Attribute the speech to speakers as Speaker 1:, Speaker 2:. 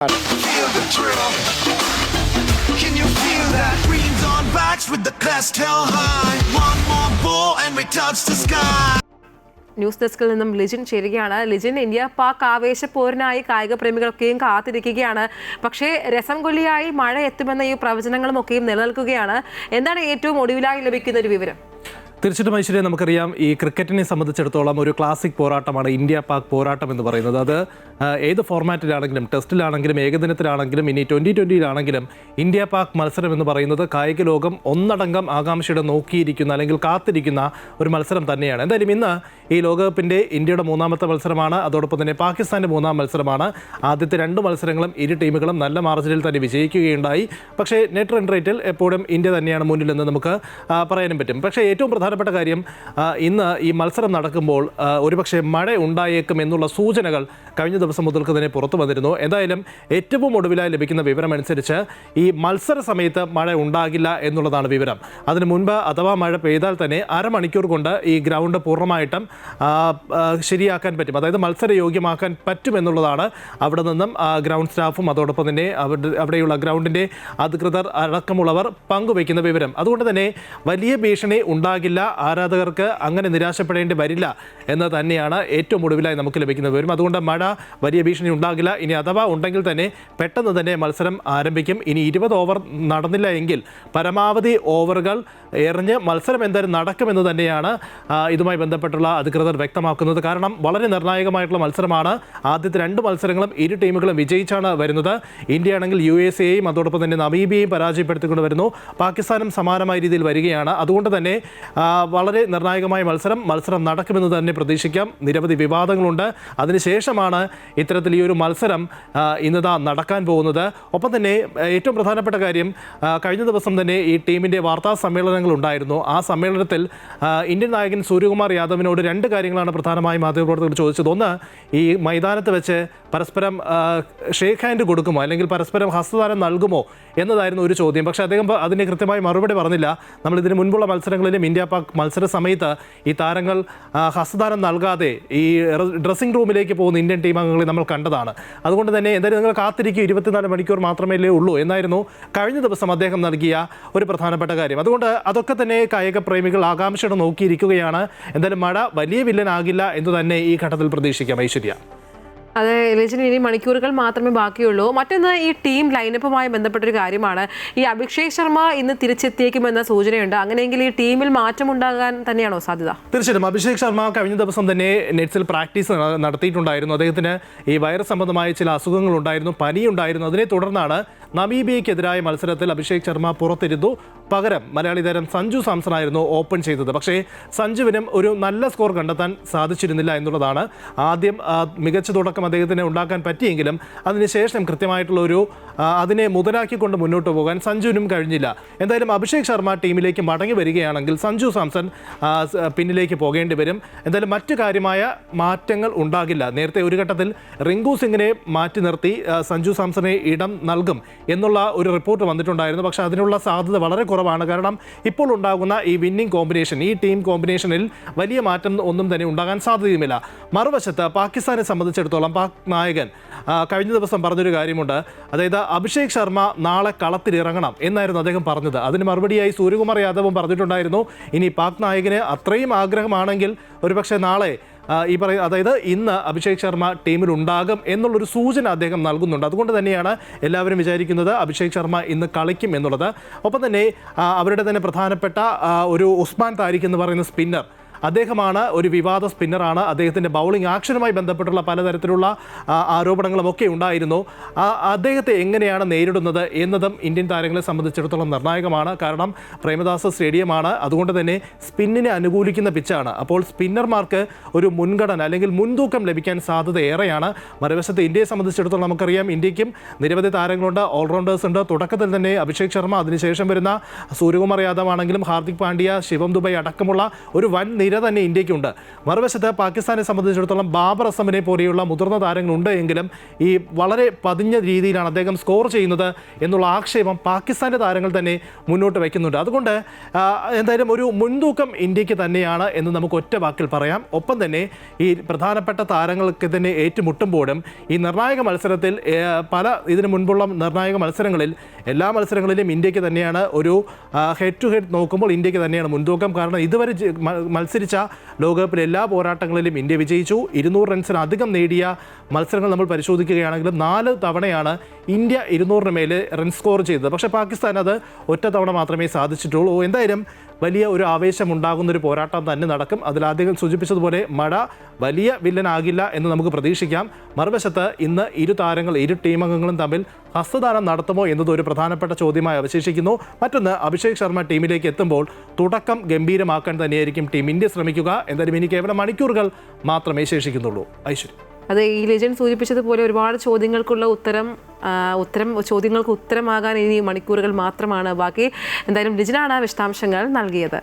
Speaker 1: Feel the drill. Can you feel that? Greens on backs with the crest held high. One more ball and we touch the sky.
Speaker 2: News ഡെസ്കിൽ നിന്നും ലിജിൻ ചേരുകയാണ്. Lijin, India Pak ആവേശപ്പോരിനായി കായിക പ്രേമികളൊക്കെയും കാത്തിരിക്കുകയാണ്. പക്ഷേ രസം കൊല്ലിയായി മഴ എത്തുമെന്ന ഈ പ്രവചനങ്ങളും ഒക്കെയും നിലനിൽക്കുകയാണ്. എന്താണ് ഏറ്റവും ഒടുവിലായി ലഭിക്കുന്ന ഒരു വിവരം?
Speaker 3: തീർച്ചയായിട്ടും ഐശ്വര്യ, നമുക്കറിയാം ഈ ക്രിക്കറ്റിനെ സംബന്ധിച്ചിടത്തോളം ഒരു ക്ലാസിക് പോരാട്ടമാണ് ഇന്ത്യ പാക് പോരാട്ടം എന്ന് പറയുന്നത്. അത് ഏത് ഫോർമാറ്റിലാണെങ്കിലും, ടെസ്റ്റിലാണെങ്കിലും, ഏകദിനത്തിലാണെങ്കിലും, ഇനി 2020-യിലാണെങ്കിലും ഇന്ത്യ പാക് മത്സരം എന്ന് പറയുന്നത് കായിക ലോകം ഒന്നടങ്കം ആകാംക്ഷയുടെ നോക്കിയിരിക്കുന്ന അല്ലെങ്കിൽ കാത്തിരിക്കുന്ന ഒരു മത്സരം തന്നെയാണ്. എന്തായാലും ഇന്ന് ഈ ലോകകപ്പിൻ്റെ ഇന്ത്യയുടെ മൂന്നാമത്തെ മത്സരമാണ്. അതോടൊപ്പം തന്നെ പാകിസ്ഥാൻ്റെ മൂന്നാം മത്സരമാണ്. ആദ്യത്തെ രണ്ട് മത്സരങ്ങളും ഇരു ടീമുകളും നല്ല മാർജിനിൽ തന്നെ വിജയിക്കുകയുണ്ടായി. പക്ഷേ നെറ്റ് റൺ റേറ്റിൽ എപ്പോഴും ഇന്ത്യ തന്നെയാണ് മുന്നിലെന്ന് നമുക്ക് പറയാനും പറ്റും. പക്ഷേ ഏറ്റവും പ്രധാനപ്പെട്ട കാര്യം, ഇന്ന് ഈ മത്സരം നടക്കുമ്പോൾ ഒരുപക്ഷെ മഴ ഉണ്ടായേക്കും എന്നുള്ള സൂചനകൾ കഴിഞ്ഞ ദിവസം മുതൽക്ക് തന്നെ പുറത്തു വന്നിരുന്നു. എന്തായാലും ഏറ്റവും ഒടുവിലായി ലഭിക്കുന്ന വിവരമനുസരിച്ച് ഈ മത്സര സമയത്ത് മഴ ഉണ്ടാകില്ല എന്നുള്ളതാണ് വിവരം. അതിനു മുൻപ് അഥവാ മഴ പെയ്താൽ തന്നെ അരമണിക്കൂർ കൊണ്ട് ഈ ഗ്രൗണ്ട് പൂർണ്ണമായിട്ടും ശരിയാക്കാൻ പറ്റും, അതായത് മത്സരയോഗ്യമാക്കാൻ പറ്റുമെന്നുള്ളതാണ് അവിടെ നിന്നും ഗ്രൗണ്ട് സ്റ്റാഫും അതോടൊപ്പം തന്നെ അവിടെയുള്ള ഗ്രൗണ്ടിൻ്റെ അധികൃതർ അടക്കമുള്ളവർ പങ്കുവയ്ക്കുന്ന വിവരം. അതുകൊണ്ട് തന്നെ വലിയ ഭീഷണി ഉണ്ടാകില്ല, ആരാധകർക്ക് അങ്ങനെ നിരാശപ്പെടേണ്ടി വരില്ല എന്ന് തന്നെയാണ് ഏറ്റവും ഒടുവിലായി നമുക്ക് ലഭിക്കുന്ന വിവരം. അതുകൊണ്ട് മഴ വലിയ ഭീഷണി ഉണ്ടാകില്ല. ഇനി അഥവാ ഉണ്ടെങ്കിൽ തന്നെ പെട്ടെന്ന് തന്നെ മത്സരം ആരംഭിക്കും. ഇനി 20 ഓവർ നടന്നില്ല എങ്കിൽ പരമാവധി ഓവറുകൾ എറിഞ്ഞ് മത്സരം എന്തായാലും നടക്കുമെന്ന് തന്നെയാണ് ഇതുമായി ബന്ധപ്പെട്ടുള്ള അധികൃതർ വ്യക്തമാക്കുന്നത്. കാരണം വളരെ നിർണായകമായിട്ടുള്ള മത്സരമാണ്. ആദ്യത്തെ രണ്ട് മത്സരങ്ങളും ഇരു ടീമുകളും വിജയിച്ചാണ് വരുന്നത്. ഇന്ത്യ ആണെങ്കിൽ USA-യും അതോടൊപ്പം തന്നെ നമീബിയയും പരാജയപ്പെടുത്തിക്കൊണ്ട് വരുന്നു. പാകിസ്ഥാനും സമാനമായ രീതിയിൽ വരികയാണ്. അതുകൊണ്ട് തന്നെ വളരെ നിർണായകമായ മത്സരം നടക്കുമെന്ന് തന്നെ പ്രതീക്ഷിക്കാം. നിരവധി വിവാദങ്ങളുണ്ട്. അതിനുശേഷമാണ് ഇത്തരത്തിൽ ഈ ഒരു മത്സരം ഇന്നതാ നടക്കാൻ പോകുന്നത്. ഒപ്പം തന്നെ ഏറ്റവും പ്രധാനപ്പെട്ട കാര്യം, കഴിഞ്ഞ ദിവസം തന്നെ ഈ ടീമിൻ്റെ വാർത്താ സമ്മേളനങ്ങൾ ഉണ്ടായിരുന്നു. ആ സമ്മേളനത്തിൽ ഇന്ത്യൻ നായകൻ സൂര്യകുമാർ യാദവിനോട് രണ്ട് കാര്യങ്ങളാണ് പ്രധാനമായും മാധ്യമപ്രവർത്തകർ ചോദിച്ചത്. ഒന്ന്, ഈ മൈതാനത്ത് വെച്ച് പരസ്പരം ഷേക്ക് ഹാൻഡ് കൊടുക്കുമോ അല്ലെങ്കിൽ പരസ്പരം ഹസ്തദാനം നൽകുമോ എന്നതായിരുന്നു ഒരു ചോദ്യം. പക്ഷേ അദ്ദേഹം അതിന് കൃത്യമായി മറുപടി പറഞ്ഞില്ല. നമ്മൾ ഇതിന് മുൻപുള്ള മത്സരങ്ങളിലും ഇന്ത്യ പാക് മത്സര സമയത്ത് ഈ താരങ്ങൾ ഹസ്തദാനം നൽകാതെ ഈ ഡ്രസ്സിംഗ് റൂമിലേക്ക് പോകുന്ന ഇന്ത്യൻ ടീം അംഗങ്ങളെ നമ്മൾ കണ്ടതാണ്. അതുകൊണ്ട് തന്നെ എന്തായാലും നിങ്ങൾ കാത്തിരിക്കും, 24 മണിക്കൂർ മാത്രമേ ഉള്ളൂ എന്നായിരുന്നു കഴിഞ്ഞ ദിവസം അദ്ദേഹം നൽകിയ ഒരു പ്രധാനപ്പെട്ട കാര്യം. അതുകൊണ്ട് അതൊക്കെ തന്നെ കായിക പ്രേമികൾ ആകാംക്ഷയോടെ നോക്കിയിരിക്കുകയാണ്. എന്തായാലും മഴ വലിയ വില്ലനാകില്ല എന്ന് തന്നെ ഈ ഘട്ടത്തിൽ പ്രതീക്ഷിക്കാം. ഐശ്വര്യ,
Speaker 2: അതെ ലിജിന്, ഇനി മണിക്കൂറുകൾ മാത്രമേ ബാക്കിയുള്ളൂ. മറ്റൊന്ന്, ഈ ടീം ലൈനപ്പുമായി ബന്ധപ്പെട്ടൊരു കാര്യമാണ്. ഈ അഭിഷേക് ശർമ്മ ഇന്ന് തിരിച്ചെത്തിയേക്കുമെന്ന സൂചനയുണ്ട്. അങ്ങനെയെങ്കിൽ ഈ ടീമിൽ മാറ്റമുണ്ടാകാൻ തന്നെയാണോ സാധ്യത?
Speaker 3: തീർച്ചയായും അഭിഷേക് ശർമ്മ കഴിഞ്ഞ ദിവസം തന്നെ നെറ്റ്സിൽ പ്രാക്ടീസ് നടത്തിയിട്ടുണ്ടായിരുന്നു. അദ്ദേഹത്തിന് ഈ വൈറസ് സംബന്ധമായ ചില അസുഖങ്ങളുണ്ടായിരുന്നു, പനിയുണ്ടായിരുന്നു. അതിനെ തുടർന്നാണ് നമീബിയയ്ക്കെതിരായ മത്സരത്തിൽ അഭിഷേക് ശർമ്മ പുറത്തിരുന്നു. പകരം മലയാളി താരം സഞ്ജു സാംസൺ ആയിരുന്നു ഓപ്പൺ ചെയ്തത്. പക്ഷേ സഞ്ജുവിനും ഒരു നല്ല സ്കോർ കണ്ടെത്താൻ സാധിച്ചിരുന്നില്ല എന്നുള്ളതാണ്. ആദ്യം മികച്ച തുടക്കം അദ്ദേഹത്തിന് ഉണ്ടാക്കാൻ പറ്റിയെങ്കിലും അതിനുശേഷം കൃത്യമായിട്ടുള്ള ഒരു അതിനെ മുതലാക്കിക്കൊണ്ട് മുന്നോട്ട് പോകാൻ സഞ്ജുവിനും കഴിഞ്ഞില്ല. എന്തായാലും അഭിഷേക് ശർമ്മ ടീമിലേക്ക് മടങ്ങി വരികയാണെങ്കിൽ സഞ്ജു സാംസൺ പിന്നിലേക്ക് പോകേണ്ടി വരും. എന്തായാലും മറ്റു കാര്യമായ മാറ്റങ്ങൾ ഉണ്ടാകില്ല. നേരത്തെ ഒരു ഘട്ടത്തിൽ റിങ്കു സിംഗിനെ മാറ്റി നിർത്തി സഞ്ജു സാംസനെ ഇടം നൽകും എന്നുള്ള ഒരു റിപ്പോർട്ട് വന്നിട്ടുണ്ടായിരുന്നു. പക്ഷേ അതിനുള്ള സാധ്യത വളരെ കുറവാണ്. കാരണം ഇപ്പോൾ ഉണ്ടാകുന്ന ഈ വിന്നിംഗ് കോമ്പിനേഷൻ, ഈ ടീം കോമ്പിനേഷനിൽ വലിയ മാറ്റം ഒന്നും തന്നെ ഉണ്ടാകാൻ സാധ്യതയുമില്ല. മറുവശത്ത് പാകിസ്ഥാനെ സംബന്ധിച്ചിടത്തോളം പാക് നായകൻ കഴിഞ്ഞ ദിവസം പറഞ്ഞൊരു കാര്യമുണ്ട്. അതായത് അഭിഷേക് ശർമ്മ നാളെ കളത്തിലിറങ്ങണം എന്നായിരുന്നു അദ്ദേഹം പറഞ്ഞത്. അതിന് മറുപടിയായി സൂര്യകുമാർ യാദവും പറഞ്ഞിട്ടുണ്ടായിരുന്നു, ഇനി പാക് നായകന് അത്രയും ആഗ്രഹമാണെങ്കിൽ ഒരുപക്ഷെ നാളെ അതായത് ഇന്ന് അഭിഷേക് ശർമ്മ ടീമിലുണ്ടാകും എന്നുള്ളൊരു സൂചന അദ്ദേഹം നൽകുന്നുണ്ട്. അതുകൊണ്ട് തന്നെയാണ് എല്ലാവരും വിചാരിക്കുന്നത് അഭിഷേക് ശർമ്മ ഇന്ന് കളിക്കും എന്നുള്ളത്. ഒപ്പം തന്നെ അവരുടെ തന്നെ പ്രധാനപ്പെട്ട ഒരു ഉസ്മാൻ താരിഖ് എന്ന് പറയുന്ന സ്പിന്നർ, അദ്ദേഹമാണ് ഒരു വിവാദ സ്പിന്നറാണ്. അദ്ദേഹത്തിൻ്റെ ബൗളിംഗ് ആക്ഷനുമായി ബന്ധപ്പെട്ടുള്ള പലതരത്തിലുള്ള ആരോപണങ്ങളുമൊക്കെ ഉണ്ടായിരുന്നു. അദ്ദേഹത്തെ എങ്ങനെയാണ് നേരിടുന്നത് എന്നതും ഇന്ത്യൻ താരങ്ങളെ സംബന്ധിച്ചിടത്തോളം നിർണായകമാണ്. കാരണം പ്രേമദാസ സ്റ്റേഡിയമാണ്, അതുകൊണ്ട് തന്നെ സ്പിന്നിനെ അനുകൂലിക്കുന്ന പിച്ചാണ്. അപ്പോൾ സ്പിന്നർമാർക്ക് ഒരു മുൻഗണന അല്ലെങ്കിൽ മുൻതൂക്കം ലഭിക്കാൻ സാധ്യത ഏറെയാണ്. മറുവശത്ത് ഇന്ത്യയെ സംബന്ധിച്ചിടത്തോളം നമുക്കറിയാം, ഇന്ത്യക്കും നിരവധി താരങ്ങളുണ്ട്, ഓൾറൗണ്ടേഴ്സ് ഉണ്ട്. തുടക്കത്തിൽ തന്നെ അഭിഷേക് ശർമ്മ, അതിനുശേഷം വരുന്ന സൂര്യകുമാർ യാദവ് ആണെങ്കിലും ഹാർദിക് പാണ്ഡ്യ, ശിവം ദുബൈ അടക്കമുള്ള ഒരു വൻ നിര തന്നെ ഇന്ത്യക്കുണ്ട്. മറുവശത്ത് പാകിസ്ഥാനെ സംബന്ധിച്ചിടത്തോളം ബാബർ അസമിനെ പോലെയുള്ള മുതിർന്ന താരങ്ങളുണ്ട് എങ്കിലും ഈ വളരെ പതിഞ്ഞ രീതിയിലാണ് അദ്ദേഹം സ്കോർ ചെയ്യുന്നത് എന്നുള്ള ആക്ഷേപം പാകിസ്ഥാൻ്റെ താരങ്ങൾ തന്നെ മുന്നോട്ട് വയ്ക്കുന്നുണ്ട്. അതുകൊണ്ട് എന്തായാലും ഒരു മുൻതൂക്കം ഇന്ത്യക്ക് തന്നെയാണ് എന്ന് നമുക്ക് ഒറ്റ വാക്കിൽ പറയാം. ഒപ്പം തന്നെ ഈ പ്രധാനപ്പെട്ട താരങ്ങൾക്ക് തന്നെ ഏറ്റുമുട്ടുമ്പോഴും ഈ നിർണായക മത്സരത്തിൽ ഇതിനു മുൻപുള്ള നിർണായക മത്സരങ്ങളിൽ എല്ലാ മത്സരങ്ങളിലും ഇന്ത്യക്ക് തന്നെയാണ് ഒരു ഹെഡ് ടു ഹെഡ് നോക്കുമ്പോൾ ഇന്ത്യക്ക് തന്നെയാണ് മുൻതൂക്കം. കാരണം ഇതുവരെ മത്സരിച്ച ലോകകപ്പിലെ എല്ലാ പോരാട്ടങ്ങളിലും ഇന്ത്യ വിജയിച്ചു. 200 റൺസിനധികം നേടിയ മത്സരങ്ങൾ നമ്മൾ പരിശോധിക്കുകയാണെങ്കിലും 4 തവണയാണ് ഇന്ത്യ 200-ന് മേലെ റൺ സ്കോർ ചെയ്തത്. പക്ഷേ പാകിസ്ഥാൻ അത് ഒറ്റ തവണ മാത്രമേ സാധിച്ചിട്ടുള്ളൂ. എന്തായാലും വലിയ ഒരു ആവേശമുണ്ടാകുന്നൊരു പോരാട്ടം തന്നെ നടക്കും. അതിലാദ്യം സൂചിപ്പിച്ചതുപോലെ മഴ വലിയ വില്ലനാകില്ല എന്ന് നമുക്ക് പ്രതീക്ഷിക്കാം. മറുവശത്ത് ഇന്ന് ഇരു ടീമംഗങ്ങളും തമ്മിൽ ഹസ്തദാനം നടത്തുമോ എന്നത് ഒരു പ്രധാനപ്പെട്ട ചോദ്യമായി അവശേഷിക്കുന്നു. മറ്റൊന്ന്, അഭിഷേക് ശർമ്മ ടീമിലേക്ക് എത്തുമ്പോൾ തുടക്കം ഗംഭീരമാക്കാൻ തന്നെയായിരിക്കും ടീം ഇന്ത്യ ശ്രമിക്കുക. എന്തായാലും ഇനി കേവലം മണിക്കൂറുകൾ മാത്രമേ ശേഷിക്കുന്നുള്ളൂ. ഐശ്വര്യ,
Speaker 2: അതെ, ഈ ലെജൻഡ് സൂചിപ്പിച്ചതുപോലെ ഒരുപാട് ചോദ്യങ്ങൾക്ക് ഉത്തരമാകാൻ ഇനി മണിക്കൂറുകൾ മാത്രമാണ് ബാക്കി. എന്തായാലും ലിജനാണ് വിശദാംശങ്ങൾ നൽകിയത്.